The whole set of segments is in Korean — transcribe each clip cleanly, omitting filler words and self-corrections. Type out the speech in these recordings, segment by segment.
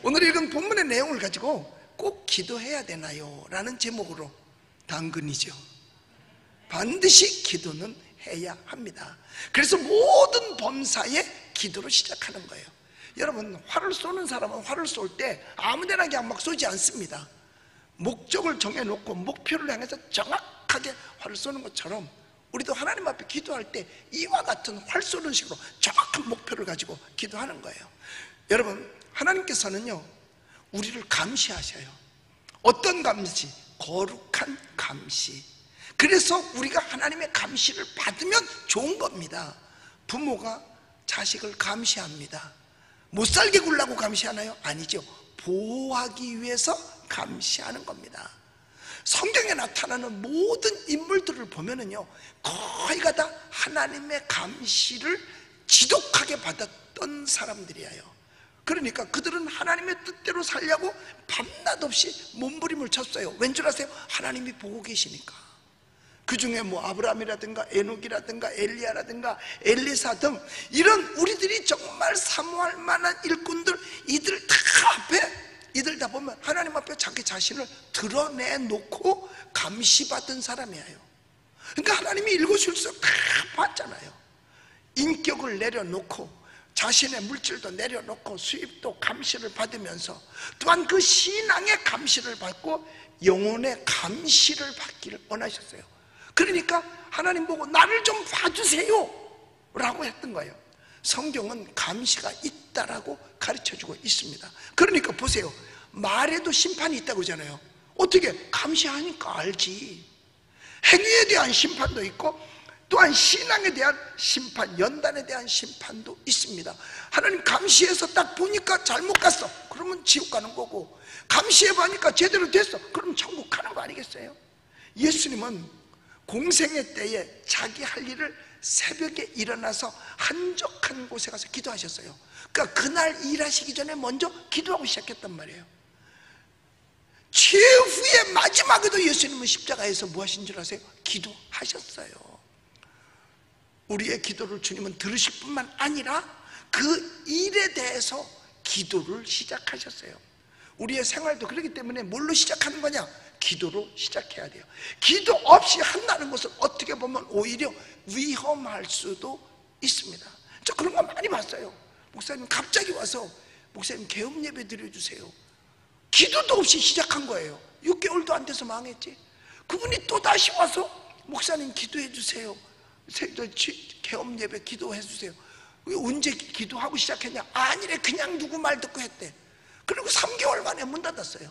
오늘 읽은 본문의 내용을 가지고 꼭 기도해야 되나요? 라는 제목으로, 당근이죠. 반드시 기도는 해야 합니다. 그래서 모든 범사에 기도로 시작하는 거예요. 여러분, 활을 쏘는 사람은 활을 쏠 때 아무데나 그냥 막 쏘지 않습니다. 목적을 정해놓고 목표를 향해서 정확하게 활을 쏘는 것처럼 우리도 하나님 앞에 기도할 때 이와 같은 활 쏘는 식으로 정확한 목표를 가지고 기도하는 거예요. 여러분, 하나님께서는요, 우리를 감시하셔요. 어떤 감시? 거룩한 감시. 그래서 우리가 하나님의 감시를 받으면 좋은 겁니다. 부모가 자식을 감시합니다. 못 살게 굴라고 감시하나요? 아니죠. 보호하기 위해서 감시하는 겁니다. 성경에 나타나는 모든 인물들을 보면은요, 거의가 다 하나님의 감시를 지독하게 받았던 사람들이에요. 그러니까 그들은 하나님의 뜻대로 살려고 밤낮 없이 몸부림을 쳤어요. 왠 줄 아세요? 하나님이 보고 계시니까. 그 중에 뭐 아브라함이라든가 에녹이라든가 엘리야라든가 엘리사 등 이런 우리들이 정말 사모할 만한 일꾼들, 이들 다 앞에, 이들 다 보면 하나님 앞에 자기 자신을 드러내놓고 감시받은 사람이에요. 그러니까 하나님이 일거수일투족 다 봤잖아요. 인격을 내려놓고 자신의 물질도 내려놓고 수입도 감시를 받으면서 또한 그 신앙의 감시를 받고 영혼의 감시를 받기를 원하셨어요. 그러니까 하나님 보고 나를 좀 봐주세요 라고 했던 거예요. 성경은 감시가 있다라고 가르쳐주고 있습니다. 그러니까 보세요, 말에도 심판이 있다고 하잖아요. 어떻게? 감시하니까 알지. 행위에 대한 심판도 있고 또한 신앙에 대한 심판, 연단에 대한 심판도 있습니다. 하나님 감시해서 딱 보니까 잘못 갔어, 그러면 지옥 가는 거고, 감시해 보니까 제대로 됐어, 그럼 천국 가는 거 아니겠어요? 예수님은 공생의 때에 자기 할 일을 새벽에 일어나서 한적한 곳에 가서 기도하셨어요. 그러니까 그날 일하시기 전에 먼저 기도하고 시작했단 말이에요. 최후의 마지막에도 예수님은 십자가에서 뭐 하신 줄 아세요? 기도하셨어요. 우리의 기도를 주님은 들으실 뿐만 아니라 그 일에 대해서 기도를 시작하셨어요. 우리의 생활도 그렇기 때문에 뭘로 시작하는 거냐? 기도로 시작해야 돼요. 기도 없이 한다는 것은 어떻게 보면 오히려 위험할 수도 있습니다. 저 그런 거 많이 봤어요. 목사님 갑자기 와서 목사님 개업 예배 드려주세요. 기도도 없이 시작한 거예요. 6개월도 안 돼서 망했지. 그분이 또 다시 와서 목사님 기도해 주세요. 개업 예배 기도해 주세요. 언제 기도하고 시작했냐? 아니래, 그냥 누구 말 듣고 했대. 그리고 3개월 만에 문 닫았어요.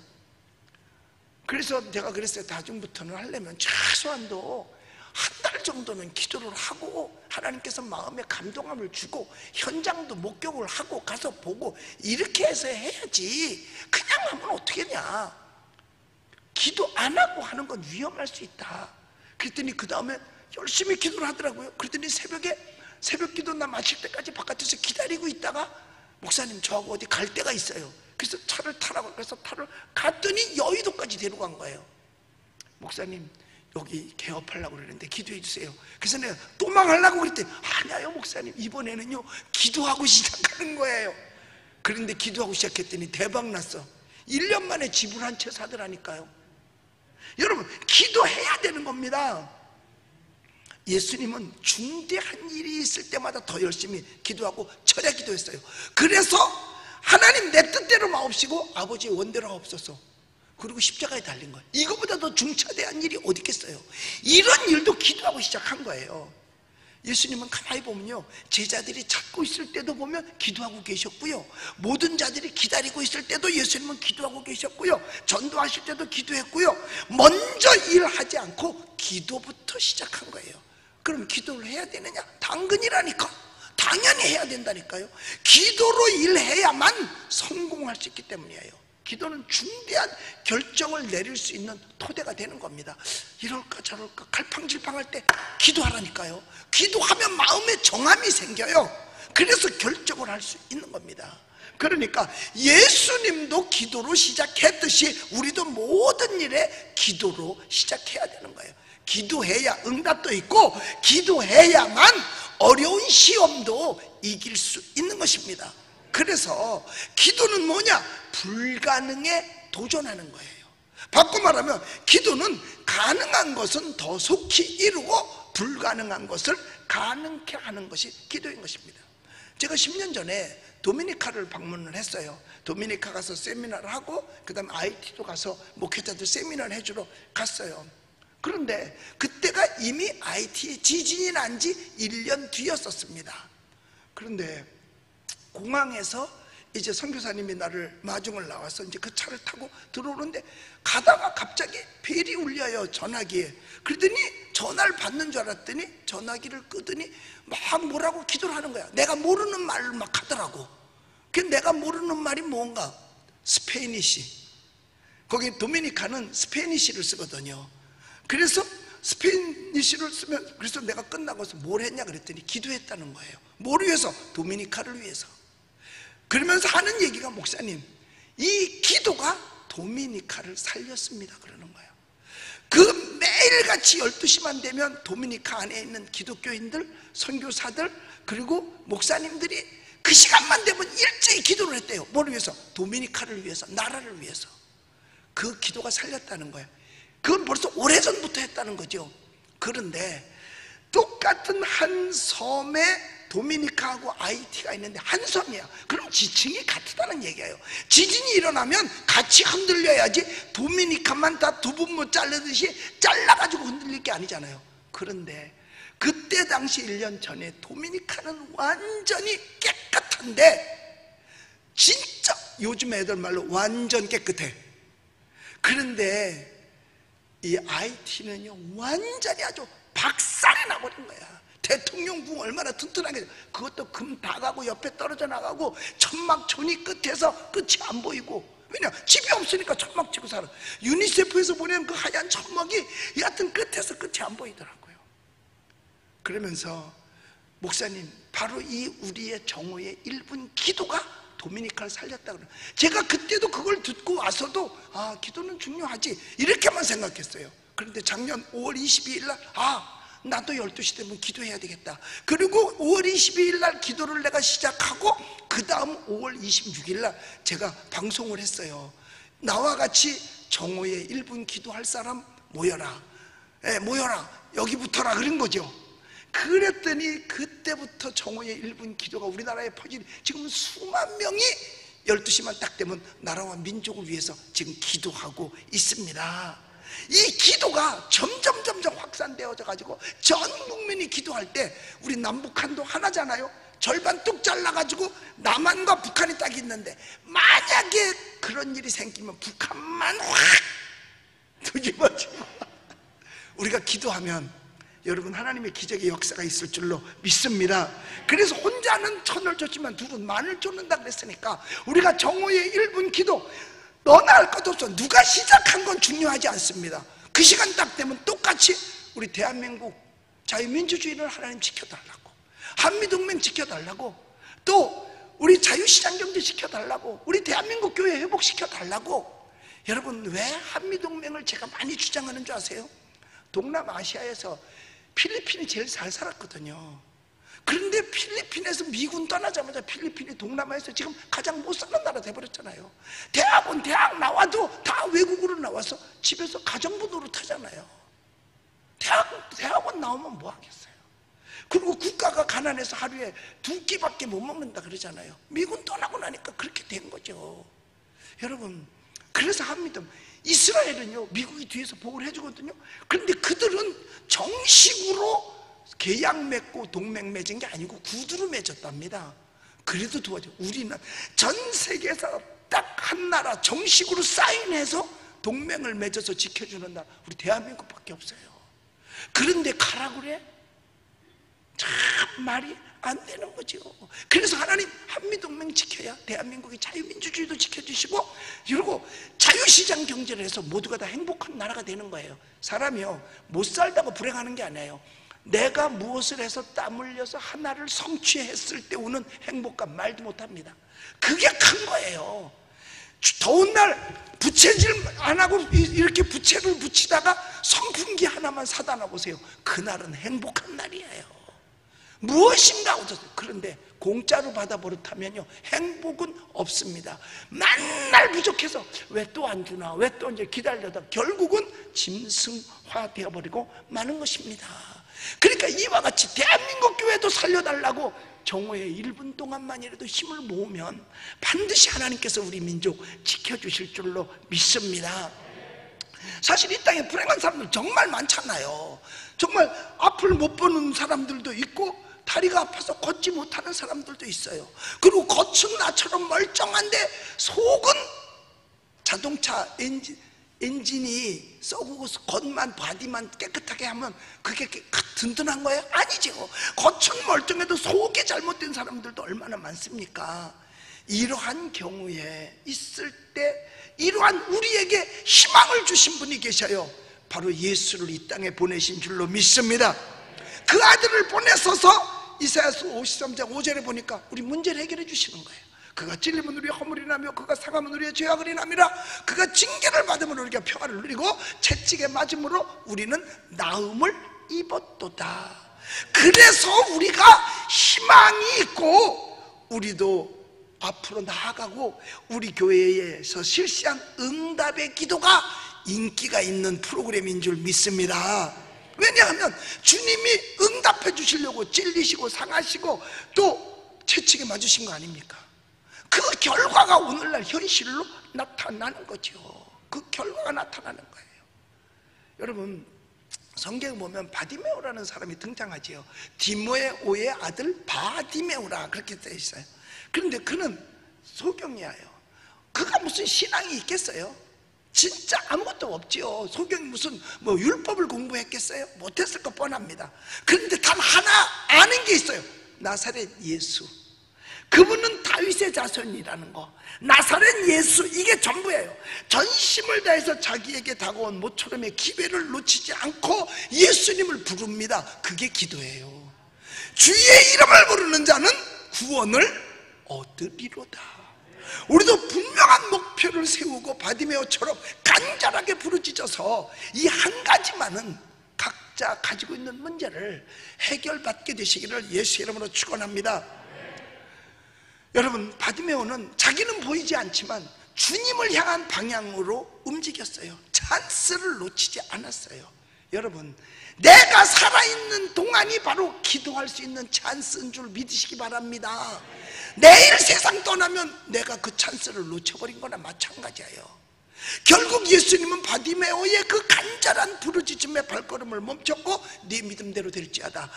그래서 제가 그랬어요. 다중부터는 하려면 최소한도 한 달 정도는 기도를 하고 하나님께서 마음에 감동함을 주고 현장도 목격을 하고 가서 보고 이렇게 해서 해야지, 그냥 하면 어떻게 하냐. 기도 안 하고 하는 건 위험할 수 있다. 그랬더니 그 다음에 열심히 기도를 하더라고요. 그랬더니 새벽 기도 나 마칠 때까지 바깥에서 기다리고 있다가 목사님 저하고 어디 갈 데가 있어요. 그래서 차를 타라고 해서 차를 갔더니 여의도까지 데려간 거예요. 목사님 여기 개업하려고 그러는데 기도해 주세요. 그래서 내가 또 망하려고 그랬더니 아니요 목사님, 이번에는요 기도하고 시작하는 거예요. 그런데 기도하고 시작했더니 대박 났어. 1년 만에 집을 한 채 사더라니까요. 여러분, 기도해야 되는 겁니다. 예수님은 중대한 일이 있을 때마다 더 열심히 기도하고 철야 기도했어요. 그래서 하나님 내 뜻대로 마옵시고 아버지의 원대로 하옵소서, 그리고 십자가에 달린 거예요. 이거보다 더 중차대한 일이 어디 있겠어요? 이런 일도 기도하고 시작한 거예요. 예수님은 가만히 보면요, 제자들이 찾고 있을 때도 보면 기도하고 계셨고요, 모든 자들이 기다리고 있을 때도 예수님은 기도하고 계셨고요, 전도하실 때도 기도했고요, 먼저 일하지 않고 기도부터 시작한 거예요. 그럼 기도를 해야 되느냐? 당근이라니까. 당연히 해야 된다니까요. 기도로 일해야만 성공할 수 있기 때문이에요. 기도는 중대한 결정을 내릴 수 있는 토대가 되는 겁니다. 이럴까 저럴까 갈팡질팡할 때 기도하라니까요. 기도하면 마음에 정함이 생겨요. 그래서 결정을 할 수 있는 겁니다. 그러니까 예수님도 기도로 시작했듯이 우리도 모든 일에 기도로 시작해야 되는 거예요. 기도해야 응답도 있고 기도해야만 어려운 시험도 이길 수 있는 것입니다. 그래서 기도는 뭐냐? 불가능에 도전하는 거예요. 바꿔 말하면 기도는 가능한 것은 더 속히 이루고 불가능한 것을 가능케 하는 것이 기도인 것입니다. 제가 10년 전에 도미니카를 방문을 했어요. 도미니카 가서 세미나를 하고 그 다음에 IT도 가서 목회자들 세미나를 해주러 갔어요. 그런데 그때가 이미 IT에 지진이 난 지 1년 뒤였었습니다. 그런데 공항에서 이제 선교사님이 나를 마중을 나와서 이제 그 차를 타고 들어오는데 가다가 갑자기 벨이 울려요, 전화기에. 그러더니 전화를 받는 줄 알았더니 전화기를 끄더니 막 뭐라고 기도를 하는 거야. 내가 모르는 말을 막 하더라고. 그 내가 모르는 말이 뭔가 스페니시. 거기 도미니카는 스페니시를 쓰거든요. 그래서 스페니시를 쓰면, 그래서 내가 끝나고서 뭘 했냐 그랬더니 기도했다는 거예요. 뭘 위해서? 도미니카를 위해서. 그러면서 하는 얘기가, 목사님, 이 기도가 도미니카를 살렸습니다 그러는 거예요. 그 매일같이 12시만 되면 도미니카 안에 있는 기독교인들, 선교사들, 그리고 목사님들이 그 시간만 되면 일제히 기도를 했대요. 뭘 위해서? 도미니카를 위해서, 나라를 위해서. 그 기도가 살렸다는 거예요. 그건 벌써 오래전부터 했다는 거죠. 그런데 똑같은 한 섬에 도미니카하고 아이티가 있는데 한 섬이야. 그럼 지층이 같다는 얘기예요. 지진이 일어나면 같이 흔들려야지 도미니카만 다 두부모 자르듯이 잘라가지고 흔들릴 게 아니잖아요. 그런데 그때 당시 1년 전에 도미니카는 완전히 깨끗한데, 진짜 요즘 애들 말로 완전 깨끗해. 그런데 이 IT는요 완전히 아주 박살이 나버린 거야. 대통령궁 얼마나 튼튼하게, 그것도 금 다 가고 옆에 떨어져 나가고 천막촌이 끝에서 끝이 안 보이고. 왜냐? 집이 없으니까 천막 치고 살아. 유니세프에서 보낸 그 하얀 천막이 여하튼 끝에서 끝이 안 보이더라고요. 그러면서 목사님, 바로 이 우리의 정오의 1분 기도가 도미니카를 살렸다 그래요. 제가 그때도 그걸 듣고 와서도 아, 기도는 중요하지 이렇게만 생각했어요. 그런데 작년 5월 22일 날 나도 12시 되면 기도해야 되겠다. 그리고 5월 22일 날 기도를 내가 시작하고 그 다음 5월 26일 날 제가 방송을 했어요. 나와 같이 정오의 1분 기도할 사람 모여라. 모여라. 여기 붙어라 그런 거죠. 그랬더니 그때부터 정오의 1분 기도가 우리나라에 퍼지니 지금 수만 명이 12시만 딱 되면 나라와 민족을 위해서 지금 기도하고 있습니다. 이 기도가 점점 확산되어져 가지고 전 국민이 기도할 때, 우리 남북한도 하나잖아요. 절반 뚝 잘라가지고 남한과 북한이 딱 있는데 만약에 그런 일이 생기면 북한만 확 뒤집어지고 우리가 기도하면 여러분 하나님의 기적의 역사가 있을 줄로 믿습니다. 그래서 혼자는 천을 줬지만 둘은 만을 쫓는다 그랬으니까 우리가 정오의 1분 기도, 너나 할 것 없어. 누가 시작한 건 중요하지 않습니다. 그 시간 딱 되면 똑같이 우리 대한민국 자유민주주의를 하나님 지켜달라고, 한미동맹 지켜달라고, 또 우리 자유시장 경제 지켜달라고, 우리 대한민국 교회 회복시켜달라고. 여러분, 왜 한미동맹을 제가 많이 주장하는 줄 아세요? 동남아시아에서 필리핀이 제일 잘 살았거든요. 그런데 필리핀에서 미군 떠나자마자 필리핀이 동남아에서 지금 가장 못 사는 나라 돼버렸잖아요. 대학 나와도 다 외국으로 나와서 집에서 가정부 노릇하잖아요. 대학원 나오면 뭐 하겠어요? 그리고 국가가 가난해서 하루에 2끼밖에 못 먹는다 그러잖아요. 미군 떠나고 나니까 그렇게 된 거죠. 여러분, 그래서 합니다. 이스라엘은요 미국이 뒤에서 보호를 해주거든요. 그런데 그들은 정식으로 계약 맺고 동맹 맺은 게 아니고 구두로 맺었답니다. 그래도 도와줘. 우리는 전 세계에서 딱 한 나라 정식으로 사인해서 동맹을 맺어서 지켜주는 나라 우리 대한민국밖에 없어요. 그런데 가라 그래? 참 말이 안 되는 거죠. 그래서 하나님 한미동맹 지켜야 대한민국의 자유민주주의도 지켜주시고, 그리고 자유시장 경제를 해서 모두가 다 행복한 나라가 되는 거예요. 사람이요 못 살다고 불행하는 게 아니에요. 내가 무엇을 해서 땀 흘려서 하나를 성취했을 때 오는 행복감 말도 못합니다. 그게 큰 거예요. 더운 날 부채질 안 하고 이렇게 부채를 붙이다가 선풍기 하나만 사다 놔보세요. 그날은 행복한 날이에요. 무엇인가 얻었어요. 그런데 공짜로 받아버릇하면요 행복은 없습니다. 맨날 부족해서 왜 또 안 주나, 왜 또 이제 기다려다 결국은 짐승화 되어버리고 마는 것입니다. 그러니까 이와 같이 대한민국 교회도 살려달라고 정오에 1분 동안만이라도 힘을 모으면 반드시 하나님께서 우리 민족 지켜주실 줄로 믿습니다. 사실 이 땅에 불행한 사람들 정말 많잖아요. 정말 앞을 못 보는 사람들도 있고 다리가 아파서 걷지 못하는 사람들도 있어요. 그리고 겉은 나처럼 멀쩡한데 속은 자동차 엔진이 썩고 겉만 바디만 깨끗하게 하면 그게 든든한 거예요? 아니죠. 겉은 멀쩡해도 속이 잘못된 사람들도 얼마나 많습니까? 이러한 경우에 있을 때 이러한 우리에게 희망을 주신 분이 계셔요. 바로 예수를 이 땅에 보내신 줄로 믿습니다. 그 아들을 보내서서 이사야서 53장 5절에 보니까 우리 문제를 해결해 주시는 거예요. 그가 찔리면 우리의 허물이 나며 그가 상하면 우리의 죄악을 인함이라. 그가 징계를 받으면 우리가 평화를 누리고 채찍에 맞음으로 우리는 나음을 입었도다. 그래서 우리가 희망이 있고 우리도 앞으로 나아가고 우리 교회에서 실시한 응답의 기도가 인기가 있는 프로그램인 줄 믿습니다. 왜냐하면 주님이 응답해 주시려고 찔리시고 상하시고 또 채찍에 맞으신 거 아닙니까? 그 결과가 오늘날 현실로 나타나는 거죠. 그 결과가 나타나는 거예요. 여러분 성경에 보면 바디메오라는 사람이 등장하지요. 디모에오의 아들 바디메오라 그렇게 되어 있어요. 그런데 그는 소경이에요. 그가 무슨 신앙이 있겠어요? 진짜 아무것도 없지요. 소경이 무슨 율법을 공부했겠어요? 못했을 거 뻔합니다. 그런데 단 하나 아는 게 있어요. 나사렛 예수. 그분은 다윗의 자손이라는 거. 나사렛 예수, 이게 전부예요. 전심을 다해서 자기에게 다가온 모처럼의 기회를 놓치지 않고 예수님을 부릅니다. 그게 기도예요. 주의 이름을 부르는 자는 구원을 얻으리로다. 우리도 분명한 목표를 세우고 바디메오처럼 간절하게 부르짖어서 이 한 가지만은 각자 가지고 있는 문제를 해결받게 되시기를 예수 이름으로 축원합니다. 여러분 바디메오는 자기는 보이지 않지만 주님을 향한 방향으로 움직였어요. 찬스를 놓치지 않았어요. 여러분 내가 살아있는 동안이 바로 기도할 수 있는 찬스인 줄 믿으시기 바랍니다. 내일 세상 떠나면 내가 그 찬스를 놓쳐버린 거나 마찬가지예요. 결국 예수님은 바디메오의 그 간절한 부르짖음의 발걸음을 멈췄고 네 믿음대로 될지어다,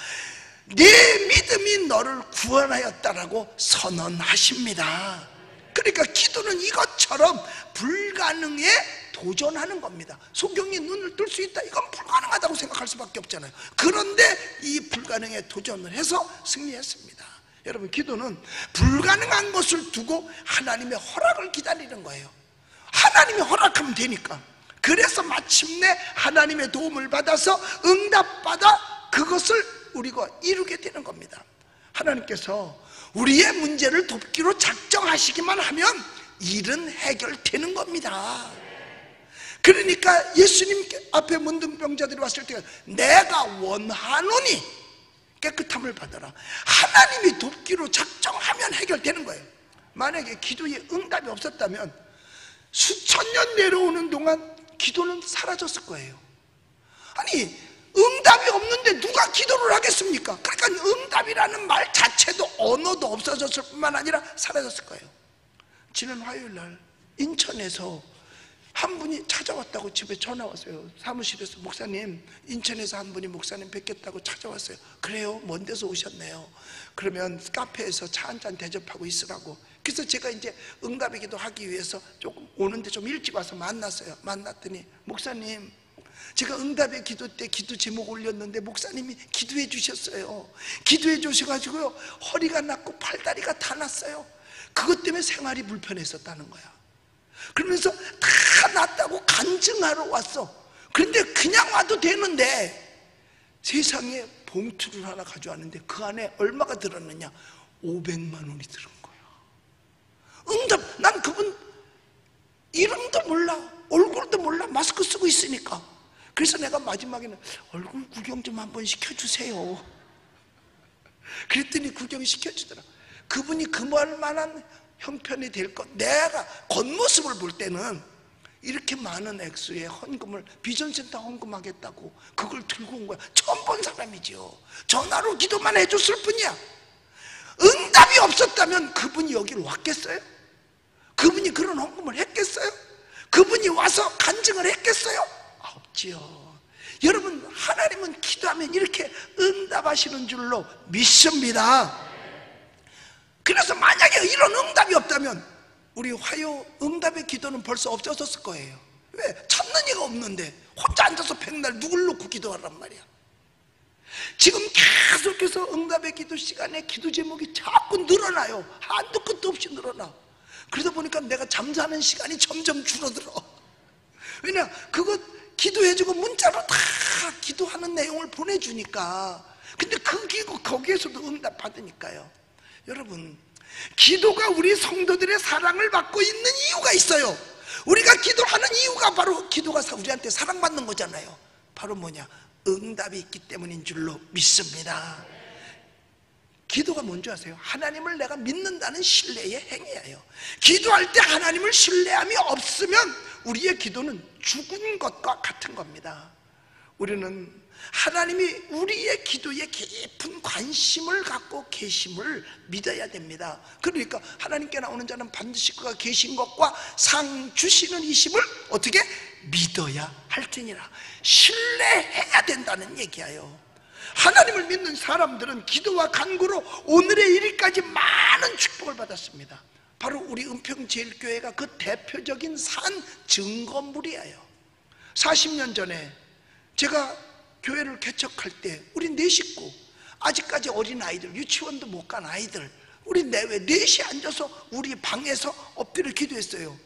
네 믿음이 너를 구원하였다라고 선언하십니다. 그러니까 기도는 이것처럼 불가능에 도전하는 겁니다. 소경이 눈을 뜰 수 있다, 이건 불가능하다고 생각할 수밖에 없잖아요. 그런데 이 불가능에 도전을 해서 승리했습니다. 여러분 기도는 불가능한 것을 두고 하나님의 허락을 기다리는 거예요. 하나님이 허락하면 되니까. 그래서 마침내 하나님의 도움을 받아서 응답받아 그것을 우리가 이루게 되는 겁니다. 하나님께서 우리의 문제를 돕기로 작정하시기만 하면 일은 해결되는 겁니다. 그러니까 예수님 앞에 문둥병자들이 왔을 때 내가 원하노니 깨끗함을 받아라. 하나님이 돕기로 작정하면 해결되는 거예요. 만약에 기도에 응답이 없었다면 수천 년 내려오는 동안 기도는 사라졌을 거예요. 아니 응답이 없는데 누가 기도를 하겠습니까? 그러니까 응답이라는 말 자체도 언어도 없어졌을 뿐만 아니라 사라졌을 거예요. 지난 화요일날 인천에서 한 분이 찾아왔다고 집에 전화 왔어요. 사무실에서 목사님, 인천에서 한 분이 목사님 뵙겠다고 찾아왔어요. 그래요? 먼 데서 오셨네요. 그러면 카페에서 차 한잔 대접하고 있으라고. 그래서 제가 이제 응답이기도 하기 위해서 조금 오는데 좀 일찍 와서 만났어요. 만났더니 목사님, 제가 응답의 기도 때 기도 제목 올렸는데 목사님이 기도해 주셨어요. 기도해 주셔가지고요 허리가 났고 팔다리가 다 났어요. 그것 때문에 생활이 불편했었다는 거야. 그러면서 다 낫다고 간증하러 왔어. 그런데 그냥 와도 되는데 세상에 봉투를 하나 가져왔는데 그 안에 얼마가 들었느냐? 500만 원이 들은 거야. 응답. 난 그분 이름도 몰라, 얼굴도 몰라, 마스크 쓰고 있으니까. 그래서 내가 마지막에는 얼굴 구경 좀 한번 시켜주세요. 그랬더니 구경 시켜주더라. 그분이 금할 만한 형편이 될 것, 내가 겉모습을 볼 때는 이렇게 많은 액수의 헌금을 비전센터 헌금하겠다고 그걸 들고 온 거야. 처음 본 사람이죠. 전화로 기도만 해줬을 뿐이야. 응답이 없었다면 그분이 여기로 왔겠어요? 그분이 그런 헌금을 했겠어요? 그분이 와서 간증을 했겠어요? 없지요. 여러분, 하나님은 기도하면 이렇게 응답하시는 줄로 믿습니다. 그래서 만약에 이런 응답이 없다면 우리 화요 응답의 기도는 벌써 없어졌을 거예요. 왜? 찾는 이가 없는데 혼자 앉아서 백날 누굴 놓고 기도하란 말이야. 지금 계속해서 응답의 기도 시간에 기도 제목이 자꾸 늘어나요. 한도 끝도 없이 늘어나. 그러다 보니까 내가 잠자는 시간이 점점 줄어들어. 왜냐? 그거 기도해주고 문자로 다 기도하는 내용을 보내주니까. 근데 거기에서도 응답 받으니까요. 여러분, 기도가 우리 성도들의 사랑을 받고 있는 이유가 있어요. 우리가 기도하는 이유가 바로 기도가 우리한테 사랑받는 거잖아요. 바로 뭐냐? 응답이 있기 때문인 줄로 믿습니다. 기도가 뭔지 아세요? 하나님을 내가 믿는다는 신뢰의 행위예요. 기도할 때 하나님을 신뢰함이 없으면 우리의 기도는 죽은 것과 같은 겁니다. 우리는 하나님이 우리의 기도에 깊은 관심을 갖고 계심을 믿어야 됩니다. 그러니까 하나님께 나오는 자는 반드시 그가 계신 것과 상 주시는 이심을 어떻게? 믿어야 할지니라. 신뢰해야 된다는 얘기예요. 하나님을 믿는 사람들은 기도와 간구로 오늘의 일까지 많은 축복을 받았습니다. 바로 우리 은평제일교회가 그 대표적인 산 증거물이에요. 40년 전에 제가 교회를 개척할 때 우리 네 식구, 아직까지 어린 아이들, 유치원도 못 간 아이들, 우리 내외 넷이 앉아서 우리 방에서 엎드려 기도했어요.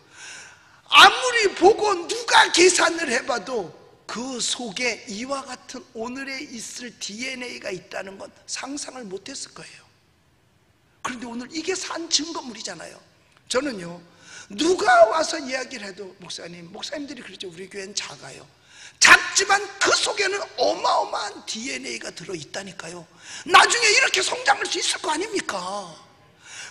아무리 보고 누가 계산을 해봐도 그 속에 이와 같은 오늘에 있을 DNA가 있다는 건 상상을 못했을 거예요. 그런데 오늘 이게 산 증거물이잖아요. 저는요, 누가 와서 이야기를 해도 목사님들이 그러죠. 우리 교회는 작아요. 작지만 그 속에는 어마어마한 DNA가 들어있다니까요. 나중에 이렇게 성장할 수 있을 거 아닙니까?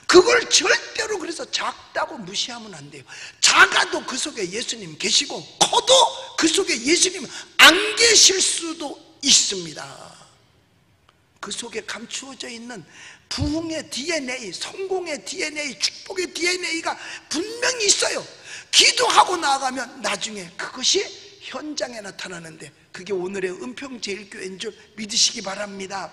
그걸 절대로 그래서 작다고 무시하면 안 돼요. 작아도 그 속에 예수님 계시고, 커도 그 속에 예수님 안 계실 수도 있습니다. 그 속에 감추어져 있는 부흥의 DNA, 성공의 DNA, 축복의 DNA가 분명히 있어요. 기도하고 나아가면 나중에 그것이 현장에 나타나는데, 그게 오늘의 은평제일교회인 줄 믿으시기 바랍니다.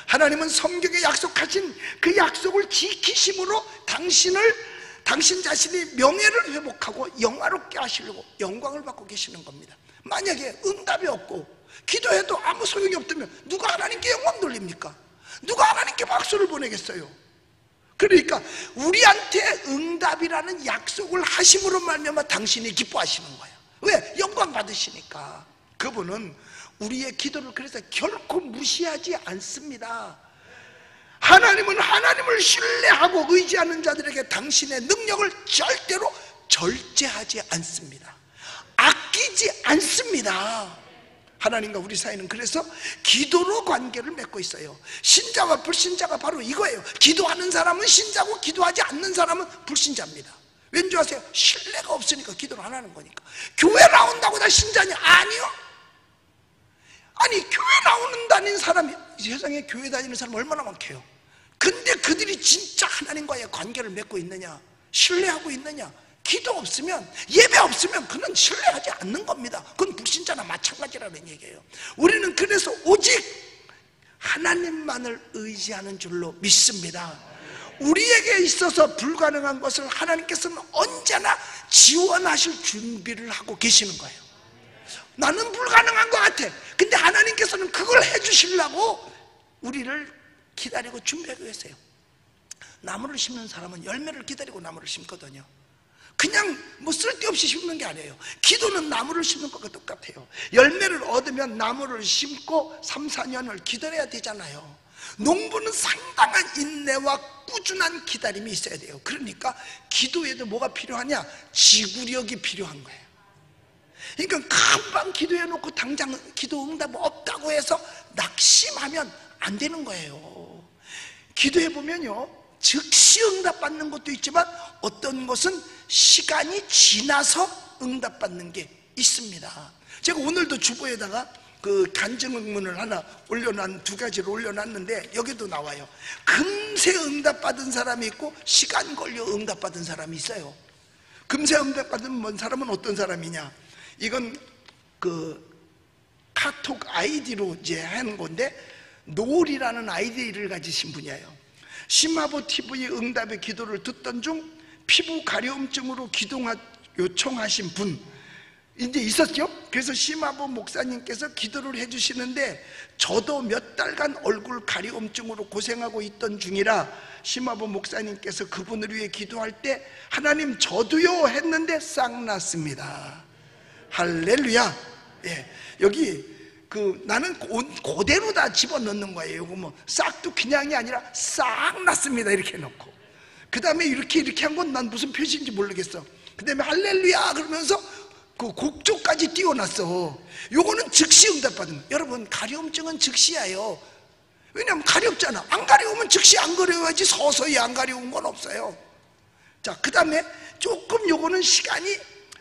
하나님은 성경에 약속하신 그 약속을 지키심으로 당신 자신이 명예를 회복하고 영화롭게 하시려고 영광을 받고 계시는 겁니다. 만약에 응답이 없고 기도해도 아무 소용이 없다면 누가 하나님께 영광 돌립니까? 누가 하나님께 박수를 보내겠어요? 그러니까 우리한테 응답이라는 약속을 하심으로 말미암아 당신이 기뻐하시는 거예요. 왜? 영광 받으시니까. 그분은 우리의 기도를 그래서 결코 무시하지 않습니다. 하나님은 하나님을 신뢰하고 의지하는 자들에게 당신의 능력을 절대로 절제하지 않습니다. 아끼지 않습니다. 하나님과 우리 사이는 그래서 기도로 관계를 맺고 있어요. 신자와 불신자가 바로 이거예요. 기도하는 사람은 신자고 기도하지 않는 사람은 불신자입니다. 왠지 아세요? 신뢰가 없으니까 기도를 안 하는 거니까. 교회 나온다고 다 신자냐? 아니요. 아니, 교회 나오는 사람이, 세상에 교회 다니는 사람 얼마나 많게요. 근데 그들이 진짜 하나님과의 관계를 맺고 있느냐, 신뢰하고 있느냐? 기도 없으면, 예배 없으면 그는 신뢰하지 않는 겁니다. 그건 불신자나 마찬가지라는 얘기예요. 우리는 그래서 오직 하나님만을 의지하는 줄로 믿습니다. 우리에게 있어서 불가능한 것을 하나님께서는 언제나 지원하실 준비를 하고 계시는 거예요. 나는 불가능한 것 같아. 근데 하나님께서는 그걸 해주시려고 우리를 기다리고 준비하고 계세요. 나무를 심는 사람은 열매를 기다리고 나무를 심거든요. 그냥 뭐 쓸데없이 심는 게 아니에요. 기도는 나무를 심는 것과 똑같아요. 열매를 얻으면 나무를 심고 3, 4년을 기다려야 되잖아요. 농부는 상당한 인내와 꾸준한 기다림이 있어야 돼요. 그러니까 기도에도 뭐가 필요하냐? 지구력이 필요한 거예요. 그러니까 금방 기도해 놓고 당장 기도 응답 없다고 해서 낙심하면 안 되는 거예요. 기도해 보면요, 즉시 응답받는 것도 있지만 어떤 것은 시간이 지나서 응답받는 게 있습니다. 제가 오늘도 주보에다가 그 간증문을 하나 두 가지를 올려놨는데 여기도 나와요. 금세 응답받은 사람이 있고 시간 걸려 응답받은 사람이 있어요. 금세 응답받은 사람은 어떤 사람이냐, 이건 그 카톡 아이디로 이제 하는 건데, 노을이라는 아이디를 가지신 분이에요. 심화보 TV 응답의 기도를 듣던 중 피부 가려움증으로 기도 요청하신 분 이제 있었죠. 그래서 심화보 목사님께서 기도를 해주시는데, 저도 몇 달간 얼굴 가려움증으로 고생하고 있던 중이라 심화보 목사님께서 그분을 위해 기도할 때 하나님 저도요 했는데 싹 났습니다. 할렐루야. 예, 여기 나는 그대로 다 집어넣는 거예요. 이거 뭐 싹도 그냥이 아니라 싹 났습니다 이렇게 놓고, 그 다음에 이렇게 한 건 난 무슨 표시인지 모르겠어. 그 다음에 할렐루야 그러면서 그 곡조까지 띄워놨어. 요거는 즉시 응답받은. 여러분, 가려움증은 즉시야요. 왜냐면 가렵잖아. 안 가려우면 즉시 안 가려워야지, 서서히 안 가려운 건 없어요. 자, 그 다음에 조금 요거는 시간이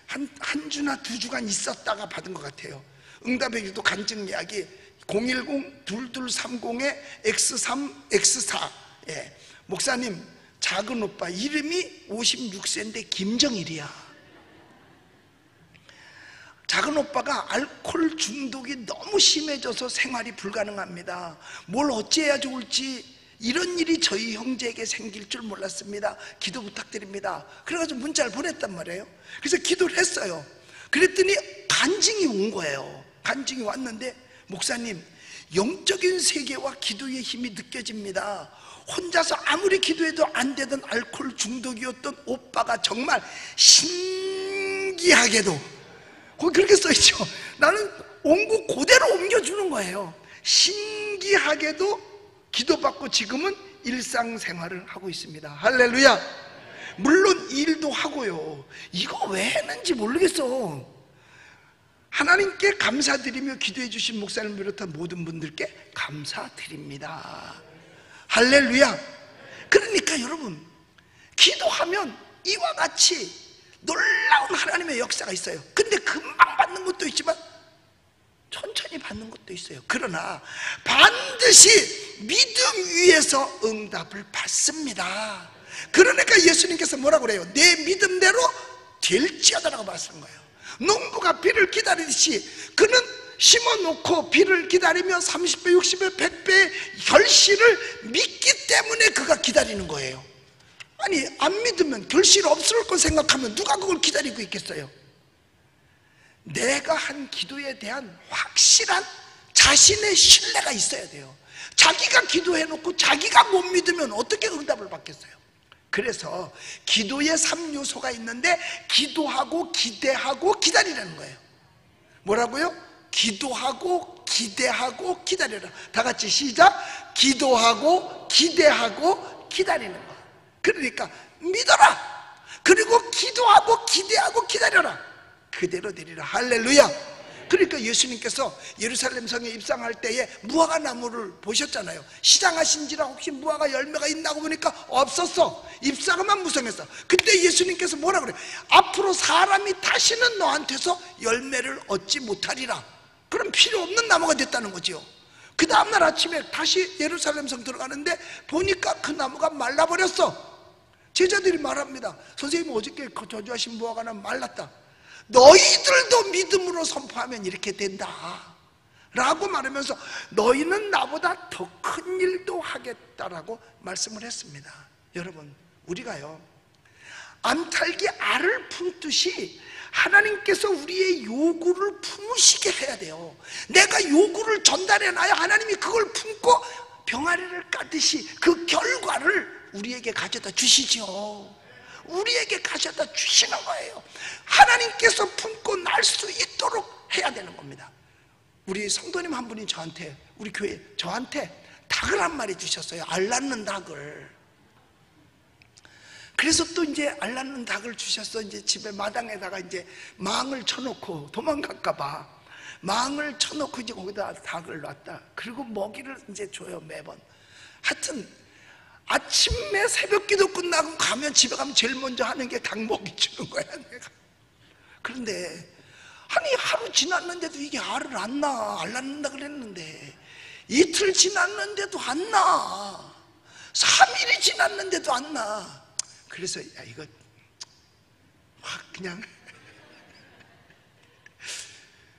한 주나 2주간 있었다가 받은 것 같아요. 응답의 기도 간증 이야기 010-2230-X3, X4. 목사님, 작은 오빠 이름이 56세인데 김정일이야. 작은 오빠가 알코올 중독이 너무 심해져서 생활이 불가능합니다. 뭘 어찌해야 좋을지, 이런 일이 저희 형제에게 생길 줄 몰랐습니다. 기도 부탁드립니다. 그래가지고 문자를 보냈단 말이에요. 그래서 기도를 했어요. 그랬더니 간증이 온 거예요. 간증이 왔는데, 목사님, 영적인 세계와 기도의 힘이 느껴집니다. 혼자서 아무리 기도해도 안 되던 알코올 중독이었던 오빠가 정말 신기하게도, 거기 그렇게 써있죠. 나는 온고 그대로 옮겨주는 거예요. 신기하게도 기도받고 지금은 일상생활을 하고 있습니다. 할렐루야. 물론 일도 하고요. 이거 왜 했는지 모르겠어. 하나님께 감사드리며 기도해 주신 목사님을 비롯한 모든 분들께 감사드립니다. 할렐루야. 그러니까 여러분, 기도하면 이와 같이 놀라운 하나님의 역사가 있어요. 근데 금방 받는 것도 있지만 천천히 받는 것도 있어요. 그러나 반드시 믿음 위에서 응답을 받습니다. 그러니까 예수님께서 뭐라고 그래요? 내 믿음대로 될지어다라고 말씀한 거예요. 농부가 비를 기다리듯이 그는 심어놓고 비를 기다리며 30배, 60배, 100배의 결실을 믿기 때문에 그가 기다리는 거예요. 아니, 안 믿으면 결실 없을 거 생각하면 누가 그걸 기다리고 있겠어요? 내가 한 기도에 대한 확실한 자신의 신뢰가 있어야 돼요. 자기가 기도해놓고 자기가 못 믿으면 어떻게 응답을 받겠어요? 그래서 기도의 3요소가 있는데, 기도하고 기대하고 기다리라는 거예요. 뭐라고요? 기도하고 기대하고 기다려라. 다 같이 시작. 기도하고 기대하고 기다리는 거. 그러니까 믿어라. 그리고 기도하고 기대하고 기다려라. 그대로 되리라. 할렐루야. 그러니까 예수님께서 예루살렘 성에 입성할 때에 무화과 나무를 보셨잖아요. 시장하신지라 혹시 무화과 열매가 있나고 보니까 없었어. 잎사과만 무성했어. 그때 예수님께서 뭐라 그래요? 앞으로 사람이 다시는 너한테서 열매를 얻지 못하리라. 그럼 필요 없는 나무가 됐다는 거죠. 그 다음날 아침에 다시 예루살렘 성 들어가는데 보니까 그 나무가 말라버렸어. 제자들이 말합니다. 선생님, 어저께 그 저주하신 무화과는 말랐다. 너희들도 믿음으로 선포하면 이렇게 된다 라고 말하면서 너희는 나보다 더 큰 일도 하겠다라고 말씀을 했습니다. 여러분, 우리가요, 암탉이 알을 품듯이 하나님께서 우리의 요구를 품으시게 해야 돼요. 내가 요구를 전달해놔야 하나님이 그걸 품고 병아리를 까듯이 그 결과를 우리에게 가져다 주시죠. 우리에게 가져다 주시는 거예요. 하나님께서 품고 날 수 있도록 해야 되는 겁니다. 우리 성도님 한 분이 저한테, 우리 교회 저한테 닭을 한 마리 주셨어요. 알 낳는 닭을. 그래서 또 이제 알 낳는 닭을 주셔서 이제 집에 마당에다가 이제 망을 쳐놓고 도망갈까봐 망을 쳐놓고 이제 거기다 닭을 놨다. 그리고 먹이를 이제 줘요, 매번. 하여튼 아침에 새벽 기도 끝나고 가면 집에 가면 제일 먼저 하는 게 닭먹이 주는 거야 내가. 그런데 아니 하루 지났는데도 이게 알을 안 낳는다 그랬는데, 이틀 지났는데도 안 낳아, 3일이 지났는데도 안 낳아. 그래서 야 이거 확 그냥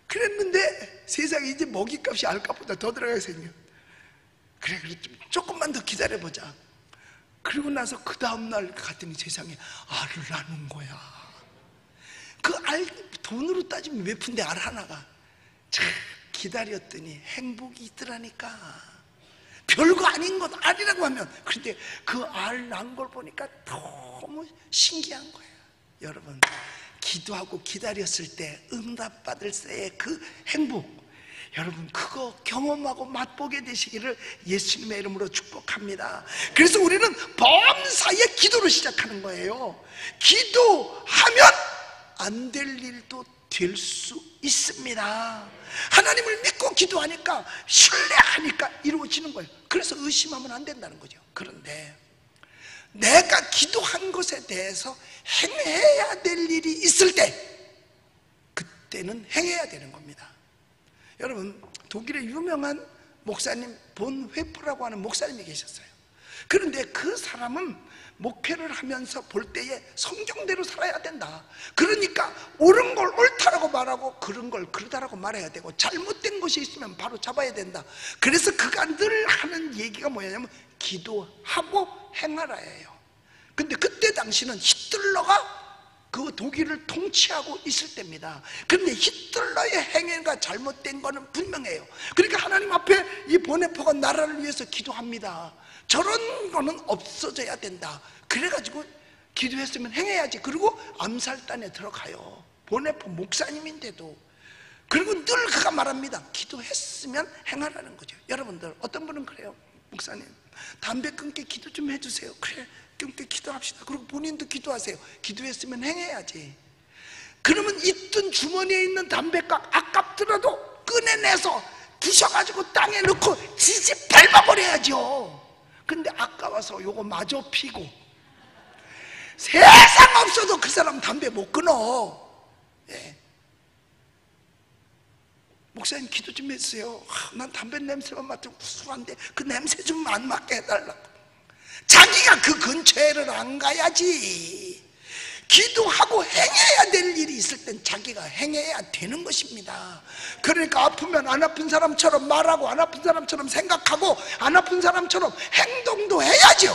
그랬는데 세상에 이제 먹이값이 알값보다 더 들어가게 생겨. 그래 조금만 더 기다려보자. 그러고 나서 그 다음날 갔더니 세상에 알을 낳는 거야. 그 알 돈으로 따지면 몇 푼데 알 하나가. 참 기다렸더니 행복이 있더라니까. 별거 아닌 것 알이라고 하면. 그런데 그 알 낳은 걸 보니까 너무 신기한 거예요. 여러분, 기도하고 기다렸을 때 응답받을 때의 그 행복, 여러분 그거 경험하고 맛보게 되시기를 예수님의 이름으로 축복합니다. 그래서 우리는 범사에 기도를 시작하는 거예요. 기도하면 안 될 일도 될 수 있습니다. 하나님을 믿고 기도하니까, 신뢰하니까 이루어지는 거예요. 그래서 의심하면 안 된다는 거죠. 그런데 내가 기도한 것에 대해서 행해야 될 일이 있을 때, 그때는 행해야 되는 겁니다. 여러분, 독일의 유명한 목사님 본 회프라고 하는 목사님이 계셨어요. 그런데 그 사람은 목회를 하면서 볼 때에 성경대로 살아야 된다. 그러니까 옳은 걸 옳다라고 말하고 그런 걸 그러다라고 말해야 되고, 잘못된 것이 있으면 바로 잡아야 된다. 그래서 그가 늘 하는 얘기가 뭐냐면 기도하고 행하라예요. 근데 그때 당시는 히틀러가 그 독일을 통치하고 있을 때입니다. 그런데 히틀러의 행위가 잘못된 거는 분명해요. 그러니까 하나님 앞에 이 보네포가 나라를 위해서 기도합니다. 저런 거는 없어져야 된다. 그래가지고 기도했으면 행해야지. 그리고 암살단에 들어가요. 보네포 목사님인데도. 그리고 늘 그가 말합니다. 기도했으면 행하라는 거죠. 여러분들, 어떤 분은 그래요. 목사님, 담배 끊게 기도 좀 해주세요. 그래, 끊게 기도합시다. 그리고 본인도 기도하세요. 기도했으면 행해야지. 그러면 있던 주머니에 있는 담배값 아깝더라도 꺼내내서 부셔가지고 땅에 넣고 지지 밟아버려야죠. 근데 아까워서 요거 마저 피고, 세상 없어도 그 사람 담배 못 끊어. 예. 목사님 기도 좀 해주세요. 난 담배 냄새만 맡으면 우수한데 그 냄새 좀 안 맡게 해달라고. 자기가 그 근처에를 안 가야지. 기도하고 행해야 될 일이 있을 땐 자기가 행해야 되는 것입니다. 그러니까 아프면 안 아픈 사람처럼 말하고, 안 아픈 사람처럼 생각하고, 안 아픈 사람처럼 행동도 해야죠.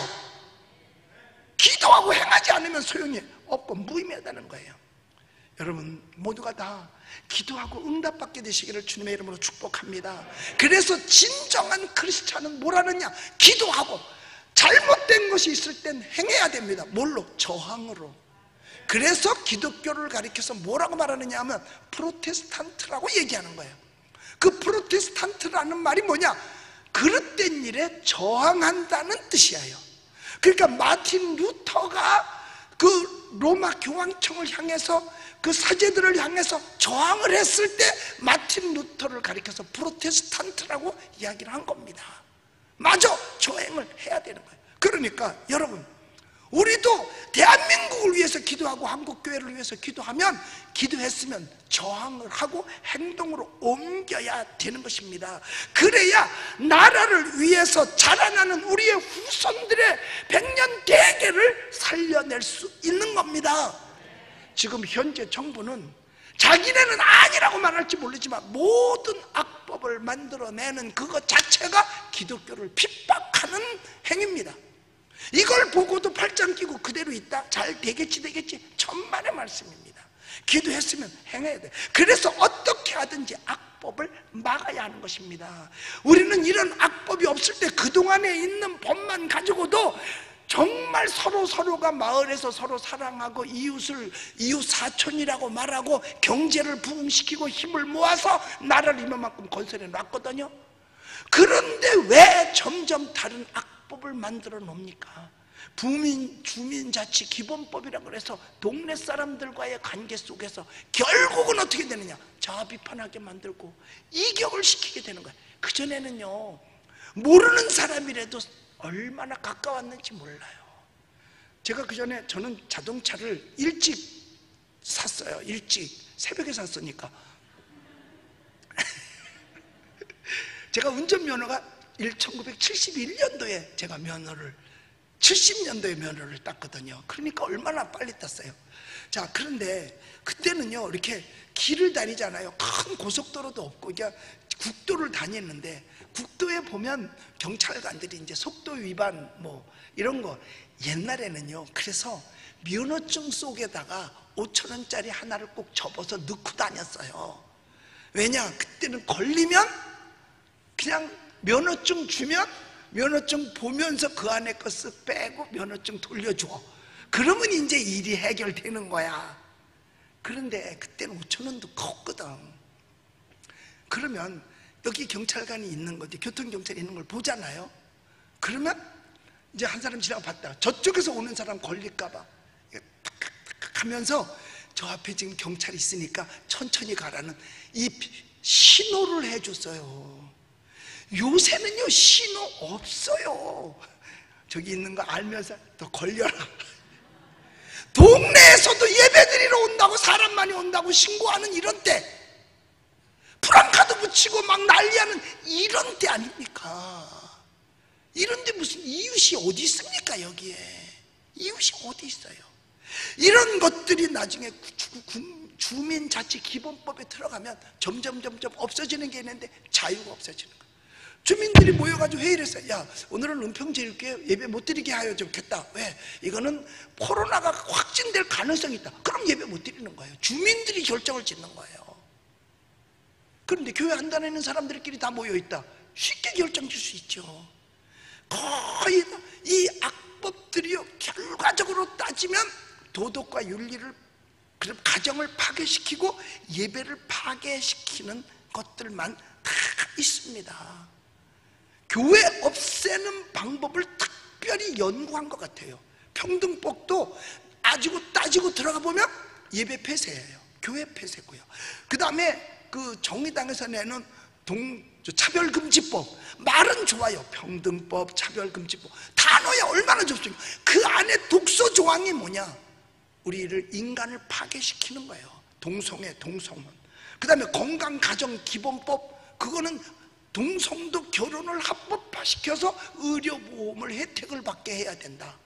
기도하고 행하지 않으면 소용이 없고 무의미하다는 거예요. 여러분 모두가 다 기도하고 응답받게 되시기를 주님의 이름으로 축복합니다. 그래서 진정한 크리스찬은 뭐라느냐? 기도하고 잘못된 것이 있을 땐 행해야 됩니다. 뭘로? 저항으로. 그래서 기독교를 가리켜서 뭐라고 말하느냐 하면 프로테스탄트라고 얘기하는 거예요. 그 프로테스탄트라는 말이 뭐냐? 그릇된 일에 저항한다는 뜻이에요. 그러니까 마틴 루터가 그 로마 교황청을 향해서, 그 사제들을 향해서 저항을 했을 때 마틴 루터를 가리켜서 프로테스탄트라고 이야기를 한 겁니다. 마저 저항을 해야 되는 거예요. 그러니까 여러분, 우리도 대한민국을 위해서 기도하고 한국교회를 위해서 기도하면, 기도했으면 저항을 하고 행동으로 옮겨야 되는 것입니다. 그래야 나라를 위해서 자라나는 우리의 후손들의 백년 대계를 살려낼 수 있는 겁니다. 지금 현재 정부는 자기네는 아니라고 말할지 모르지만 모든 악법을 만들어내는 그것 자체가 기독교를 핍박하는 행위입니다. 이걸 보고도 팔짱 끼고 그대로 있다? 잘 되겠지 천만의 말씀입니다. 기도했으면 행해야 돼. 그래서 어떻게 하든지 악법을 막아야 하는 것입니다. 우리는 이런 악법이 없을 때 그동안에 있는 법만 가지고도 정말 서로가 마을에서 서로 사랑하고 이웃 사촌이라고 말하고 경제를 부흥시키고 힘을 모아서 나라를 이만큼 건설해 놨거든요. 그런데 왜 점점 다른 악법을 만들어 놓습니까? 주민자치 기본법이라고 그래서 동네 사람들과의 관계 속에서 결국은 어떻게 되느냐? 자아 비판하게 만들고 이격을 시키게 되는 거예요. 그전에는요, 모르는 사람이라도 얼마나 가까웠는지 몰라요. 제가 그 전에 저는 자동차를 일찍 샀어요. 일찍 새벽에 샀으니까. 제가 운전면허가 1971년도에 제가 70년도에 면허를 땄거든요. 그러니까 얼마나 빨리 땄어요. 자, 그런데 그때는요, 이렇게 길을 다니잖아요. 큰 고속도로도 없고, 그냥 국도를 다니는데, 국도에 보면 경찰관들이 이제 속도 위반 뭐 이런 거, 옛날에는요, 그래서 면허증 속에다가 5,000원짜리 하나를 꼭 접어서 넣고 다녔어요. 왜냐, 그때는 걸리면 그냥 면허증 주면 면허증 보면서 그 안에 거 쓱 빼고 면허증 돌려줘. 그러면 이제 일이 해결되는 거야. 그런데 그때는 5,000원도 컸거든. 그러면 여기 경찰관이 있는 거지, 교통경찰이 있는 걸 보잖아요. 그러면 이제 한 사람 지나가 봤다. 저쪽에서 오는 사람 걸릴까봐 탁탁탁 하면서 저 앞에 지금 경찰이 있으니까 천천히 가라는 이 신호를 해줬어요. 요새는요, 신호 없어요. 저기 있는 거 알면서 더 걸려라. 동네에서도 예배드리러 온다고, 사람 많이 온다고 신고하는 이런 때, 프랑카드 붙이고 막 난리하는 이런 때 아닙니까? 이런데 무슨 이웃이 어디 있습니까? 여기에 이웃이 어디 있어요? 이런 것들이 나중에 주민자치기본법에 들어가면 점점 없어지는 게 있는데 자유가 없어지는 거예요. 주민들이 모여가지고 회의를 했어요. 야, 오늘은 은평제일교회 예배 못 드리게 하여 좋겠다. 왜? 이거는 코로나가 확진될 가능성이 있다. 그럼 예배 못 드리는 거예요. 주민들이 결정을 짓는 거예요. 그런데 교회 한 단에 있는 사람들끼리 다 모여있다. 쉽게 결정 질 수 있죠. 거의 이 악법들이요, 결과적으로 따지면 도덕과 윤리를, 그럼 가정을 파괴시키고 예배를 파괴시키는 것들만 다 있습니다. 교회 없애는 방법을 특별히 연구한 것 같아요. 평등법도 따지고 들어가 보면 예배 폐쇄예요. 교회 폐쇄고요. 그 다음에 그 정의당에서 내는 차별금지법, 말은 좋아요. 평등법, 차별금지법, 단어에 얼마나 좋습니까? 그 안에 독소 조항이 뭐냐? 우리를, 인간을 파괴시키는 거예요. 동성애, 동성혼. 그 다음에 건강가정기본법, 그거는 동성도 결혼을 합법화시켜서 의료보험을 혜택을 받게 해야 된다.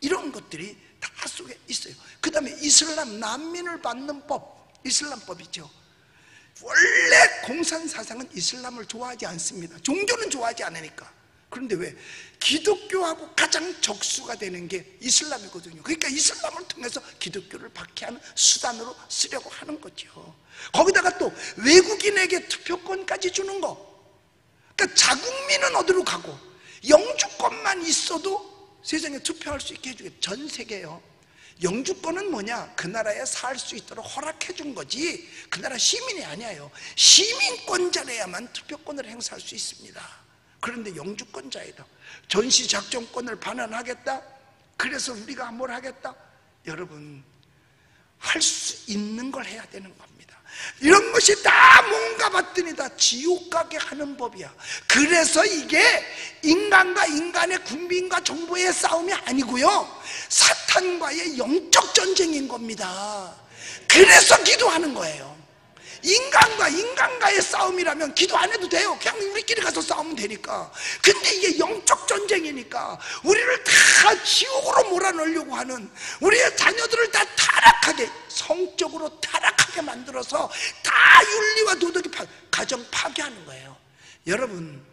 이런 것들이 다 속에 있어요. 그 다음에 이슬람 난민을 받는 법, 이슬람법이죠. 원래 공산사상은 이슬람을 좋아하지 않습니다. 종교는 좋아하지 않으니까. 그런데 왜? 기독교하고 가장 적수가 되는 게 이슬람이거든요. 그러니까 이슬람을 통해서 기독교를 박해하는 수단으로 쓰려고 하는 거죠. 거기다가 또 외국인에게 투표권까지 주는 거. 그러니까 자국민은 어디로 가고 영주권만 있어도 세상에 투표할 수 있게 해주겠죠. 전 세계요. 영주권은 뭐냐? 그 나라에 살 수 있도록 허락해 준 거지, 그 나라 시민이 아니에요. 시민권자라야만 투표권을 행사할 수 있습니다. 그런데 영주권자이다. 전시작전권을 반환하겠다? 그래서 우리가 뭘 하겠다? 여러분, 할 수 있는 걸 해야 되는 겁니다. 이런 것이 다 뭔가 봤더니 다 지옥 가게 하는 법이야. 그래서 이게 인간과 인간의, 국민과 정부의 싸움이 아니고요, 사탄과의 영적 전쟁인 겁니다. 그래서 기도하는 거예요. 인간과 인간과의 싸움이라면 기도 안 해도 돼요. 그냥 우리끼리 가서 싸우면 되니까. 근데 이게 영적 전쟁이니까 우리를 다 지옥으로 몰아넣으려고 하는, 우리의 자녀들을 다 타락하게, 성적으로 타락하게 만들어서 다 윤리와 도덕이 가정 파괴하는 거예요. 여러분,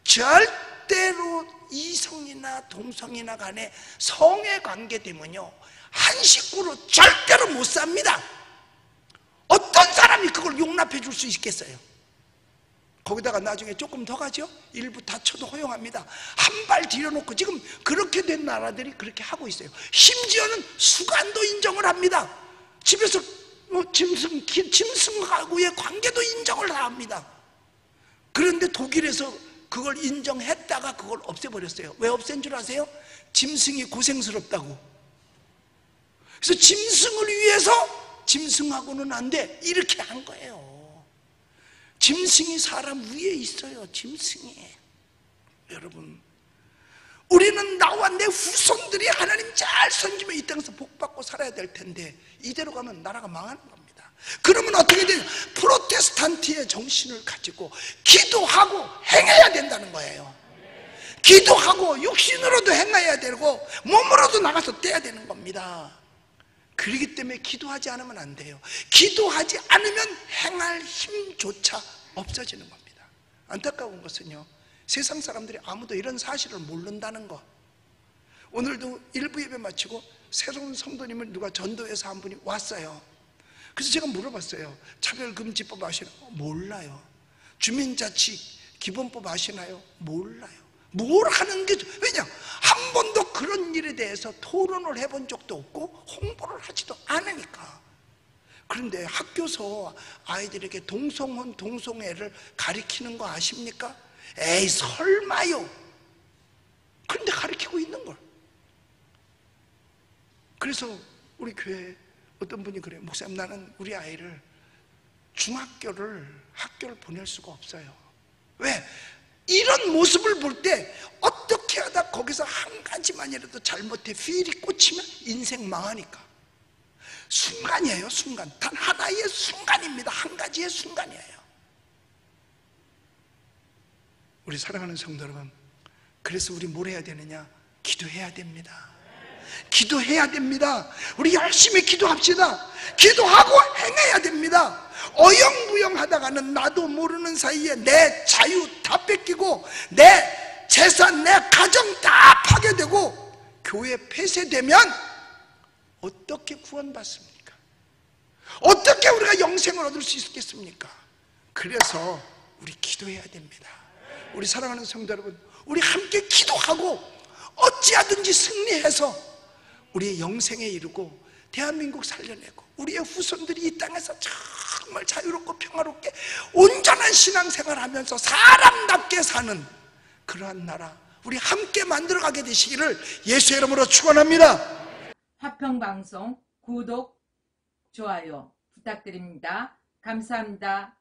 절대로 이성이나 동성이나 간에 성에 관계되면요, 한 식구로 절대로 못 삽니다. 어떤 사람이 그걸 용납해 줄 수 있겠어요? 거기다가 나중에 조금 더 가죠? 일부 다쳐도 허용합니다. 한 발 들여놓고 지금 그렇게 된 나라들이 그렇게 하고 있어요. 심지어는 수간도 인정을 합니다. 집에서 짐승하고의 관계도 인정을 다 합니다. 그런데 독일에서 그걸 인정했다가 그걸 없애버렸어요. 왜 없앤 줄 아세요? 짐승이 고생스럽다고. 그래서 짐승을 위해서 짐승하고는 안 돼, 이렇게 한 거예요. 짐승이 사람 위에 있어요. 짐승이. 여러분, 우리는 나와 내 후손들이 하나님 잘 섬기며 이 땅에서 복받고 살아야 될 텐데 이대로 가면 나라가 망하는 겁니다. 그러면 어떻게 되냐? 프로테스탄트의 정신을 가지고 기도하고 행해야 된다는 거예요. 기도하고 육신으로도 행해야 되고 몸으로도 나가서 떼야 되는 겁니다. 그렇기 때문에 기도하지 않으면 안 돼요. 기도하지 않으면 행할 힘조차 없어지는 겁니다. 안타까운 것은요, 세상 사람들이 아무도 이런 사실을 모른다는 거. 오늘도 일부 예배 마치고 새로운 성도님을 누가 전도해서 한 분이 왔어요. 그래서 제가 물어봤어요. 차별금지법 아시나요? 몰라요. 주민자치 기본법 아시나요? 몰라요. 뭘 하는 게, 왜냐? 한 번도 그런 일에 대해서 토론을 해본 적도 없고 홍보를 하지도 않으니까. 그런데 학교에서 아이들에게 동성혼, 동성애를 가리키는 거 아십니까? 에이, 설마요. 그런데 가리키고 있는 걸. 그래서 우리 교회에 어떤 분이 그래요. 목사님, 나는 우리 아이를 학교를 보낼 수가 없어요. 왜? 이런 모습을 볼 때 어떻게 하다 거기서 한 가지만이라도 잘못해 필이 꽂히면 인생 망하니까. 순간이에요. 순간. 단 하나의 순간입니다. 한 가지의 순간이에요. 우리 사랑하는 성도 여러분, 그래서 우리 뭘 해야 되느냐? 기도해야 됩니다. 기도해야 됩니다. 우리 열심히 기도합시다. 기도하고 행해야 됩니다. 어영부영 하다가는 나도 모르는 사이에 내 자유 다 뺏기고 내 재산, 내 가정 다 파괴되고 교회 폐쇄되면 어떻게 구원받습니까? 어떻게 우리가 영생을 얻을 수 있겠습니까? 그래서 우리 기도해야 됩니다. 우리 사랑하는 성도 여러분, 우리 함께 기도하고 어찌하든지 승리해서 우리의 영생에 이르고 대한민국 살려내고 우리의 후손들이 이 땅에서 정말 자유롭고 평화롭게 온전한 신앙생활을 하면서 사람답게 사는 그러한 나라 우리 함께 만들어가게 되시기를 예수의 이름으로 축원합니다. 화평방송 구독, 좋아요 부탁드립니다. 감사합니다.